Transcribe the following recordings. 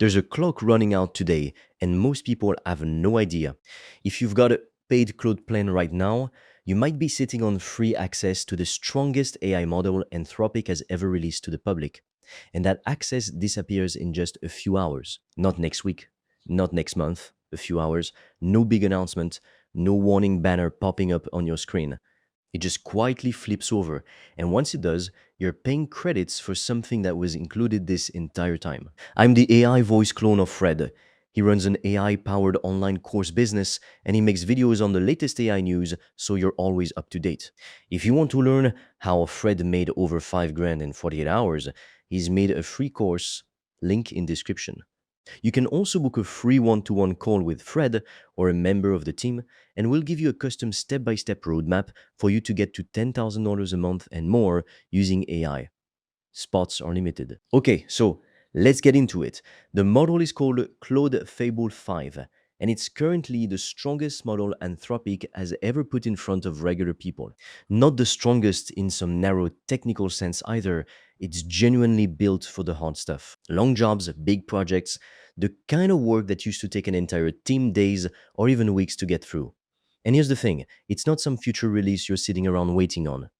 There's a clock running out today, and most people have no idea. If you've got a paid cloud plan right now, you might be sitting on free access to the strongest AI model Anthropic has ever released to the public. And that access disappears in just a few hours. Not next week, not next month, a few hours, no big announcement, no warning banner popping up on your screen. It just quietly flips over, and once it does, you're paying credits for something that was included this entire time. I'm the AI voice clone of Fred. He runs an AI powered online course business and he makes videos on the latest AI news so you're always up to date. If you want to learn how Fred made over 5 grand in 48 hours, he's made a free course, link in description. You can also book a free one-to-one call with Fred or a member of the team, and we'll give you a custom step-by-step roadmap for you to get to $10,000 a month and more using AI. Spots are limited. Okay, so let's get into it. The model is called Claude Fable 5, and it's currently the strongest model Anthropic has ever put in front of regular people. Not the strongest in some narrow technical sense either, it's genuinely built for the hard stuff. Long jobs, big projects, the kind of work that used to take an entire team days or even weeks to get through. And here's the thing, it's not some future release you're sitting around waiting on.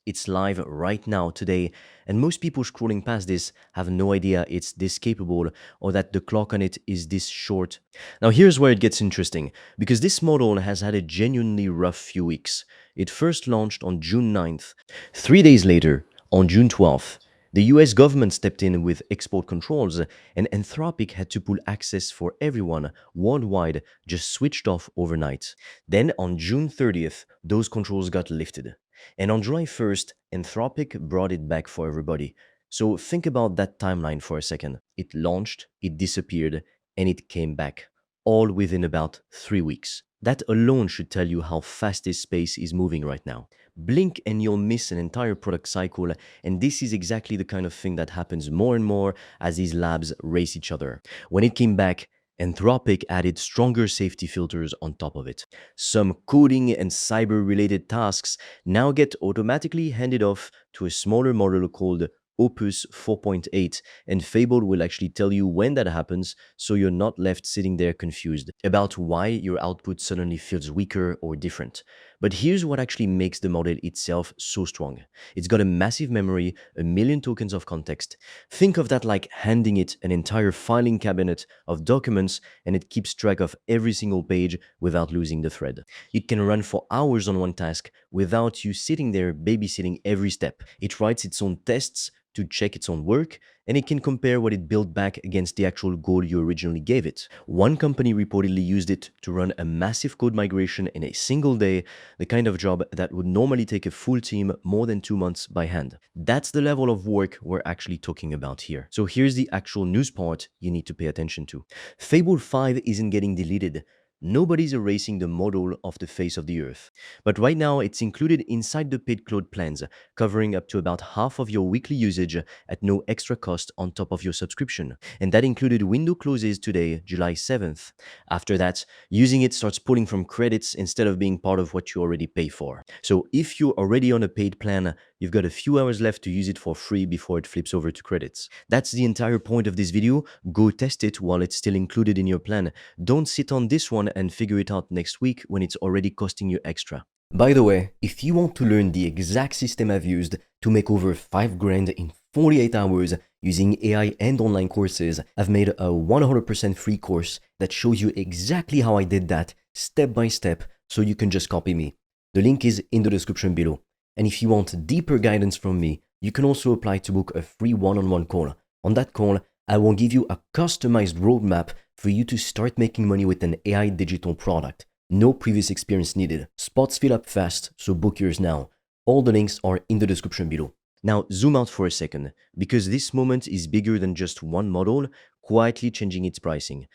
It's live right now, today, and most people scrolling past this have no idea it's this capable or that the clock on it is this short. Now, here's where it gets interesting, because this model has had a genuinely rough few weeks. It first launched on June 9th. 3 days later, on June 12th, the US government stepped in with export controls, and Anthropic had to pull access for everyone worldwide just switched off overnight. Then, on June 30th, those controls got lifted. And on July 1st, Anthropic brought it back for everybody. So think about that timeline for a second. It launched, it disappeared, and it came back, all within about 3 weeks. That alone should tell you how fast this space is moving right now. Blink and you'll miss an entire product cycle, and this is exactly the kind of thing that happens more and more as these labs race each other. When it came back, Anthropic added stronger safety filters on top of it. Some coding and cyber related tasks now get automatically handed off to a smaller model called Opus 4.8, and Fable will actually tell you when that happens so you're not left sitting there confused about why your output suddenly feels weaker or different. But here's what actually makes the model itself so strong. It's got a massive memory, a million tokens of context. Think of that like handing it an entire filing cabinet of documents, and it keeps track of every single page without losing the thread. It can run for hours on one task without you sitting there babysitting every step. It writes its own tests to check its own work, and it can compare what it built back against the actual goal you originally gave it. One company reportedly used it to run a massive code migration in a single day, the kind of job that would normally take a full team more than 2 months by hand. That's the level of work we're actually talking about here. So here's the actual news part you need to pay attention to. Fable 5 isn't getting deleted. Nobody's erasing the model off the face of the earth. But right now, it's included inside the paid cloud plans, covering up to about half of your weekly usage at no extra cost on top of your subscription. And that included window closes today, July 7th. After that, using it starts pulling from credits instead of being part of what you already pay for. So if you're already on a paid plan, you've got a few hours left to use it for free before it flips over to credits. That's the entire point of this video. Go test it while it's still included in your plan. Don't sit on this one and figure it out next week when it's already costing you extra. By the way, if you want to learn the exact system I've used to make over 5 grand in 48 hours using AI and online courses, I've made a 100% free course that shows you exactly how I did that step by step, so you can just copy me. The link is in the description below. And if you want deeper guidance from me, you can also apply to book a free one-on-one call. On that call, I will give you a customized roadmap for you to start making money with an AI digital product. No previous experience needed. Spots fill up fast, so book yours now. All the links are in the description below. Now zoom out for a second, because this moment is bigger than just one model quietly changing its pricing.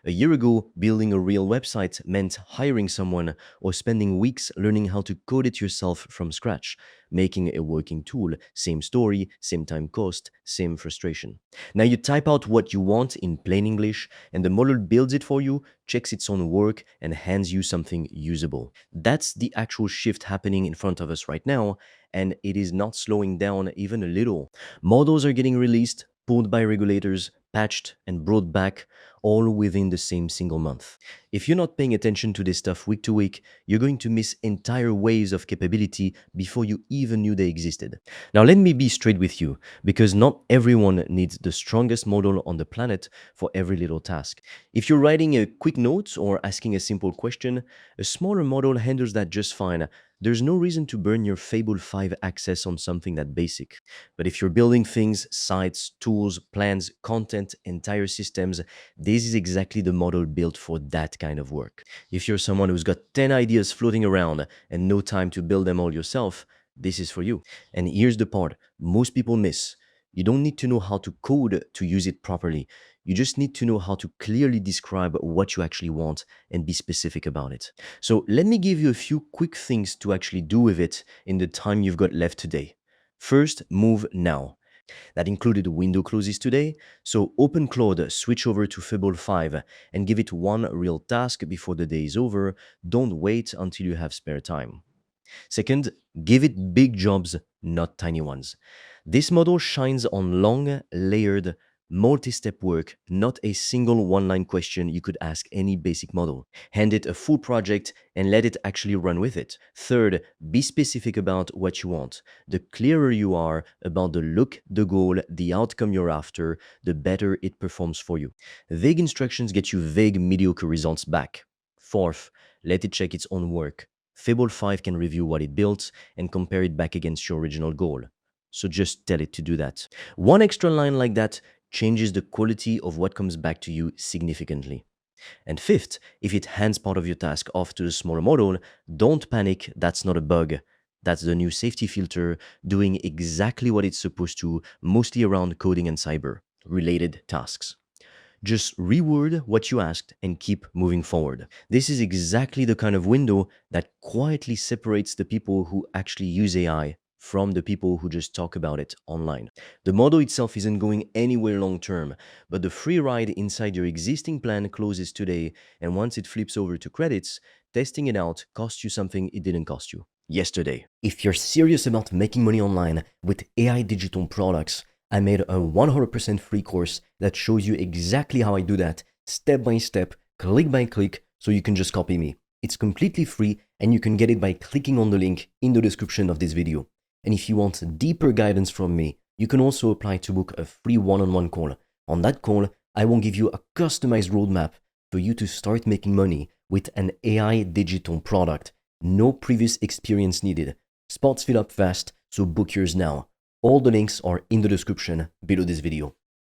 A year ago, building a real website meant hiring someone or spending weeks learning how to code it yourself from scratch. Making a working tool, same story, same time cost, same frustration. Now you type out what you want in plain English, and the model builds it for you, checks its own work, and hands you something usable. That's the actual shift happening in front of us right now, and it is not slowing down even a little. Models are getting released, pulled by regulators, patched, and brought back all within the same single month. If you're not paying attention to this stuff week to week, you're going to miss entire waves of capability before you even knew they existed. Now, let me be straight with you, because not everyone needs the strongest model on the planet for every little task. If you're writing a quick note or asking a simple question, a smaller model handles that just fine. There's no reason to burn your Fable 5 access on something that basic. But if you're building things, sites, tools, plans, content, entire systems, this is exactly the model built for that kind of work. If you're someone who's got 10 ideas floating around and no time to build them all yourself, this is for you. And here's the part most people miss. You don't need to know how to code to use it properly. You just need to know how to clearly describe what you actually want and be specific about it. So let me give you a few quick things to actually do with it in the time you've got left today. First, move now. That included window closes today, so open Claude, switch over to Fable 5 and give it one real task before the day is over. Don't wait until you have spare time. Second, give it big jobs, not tiny ones. This model shines on long, layered, multi-step work, not a single one-line question you could ask any basic model. Hand it a full project and let it actually run with it. Third, be specific about what you want. The clearer you are about the look, the goal, the outcome you're after, the better it performs for you. Vague instructions get you vague, mediocre results back. Fourth, let it check its own work. Fable 5 can review what it built and compare it back against your original goal. So just tell it to do that. One extra line like that changes the quality of what comes back to you significantly. And fifth, if it hands part of your task off to the smaller model, don't panic, that's not a bug. That's the new safety filter doing exactly what it's supposed to, mostly around coding and cyber related tasks. Just reword what you asked and keep moving forward. This is exactly the kind of window that quietly separates the people who actually use AI from the people who just talk about it online. The model itself isn't going anywhere long term, but the free ride inside your existing plan closes today, and once it flips over to credits, testing it out costs you something it didn't cost you yesterday. If you're serious about making money online with AI digital products, I made a 100% free course that shows you exactly how I do that, step by step, click by click, so you can just copy me. It's completely free and you can get it by clicking on the link in the description of this video. And if you want deeper guidance from me, you can also apply to book a free one-on-one call. On that call, I will give you a customized roadmap for you to start making money with an AI digital product. No previous experience needed. Spots fill up fast, so book yours now. All the links are in the description below this video.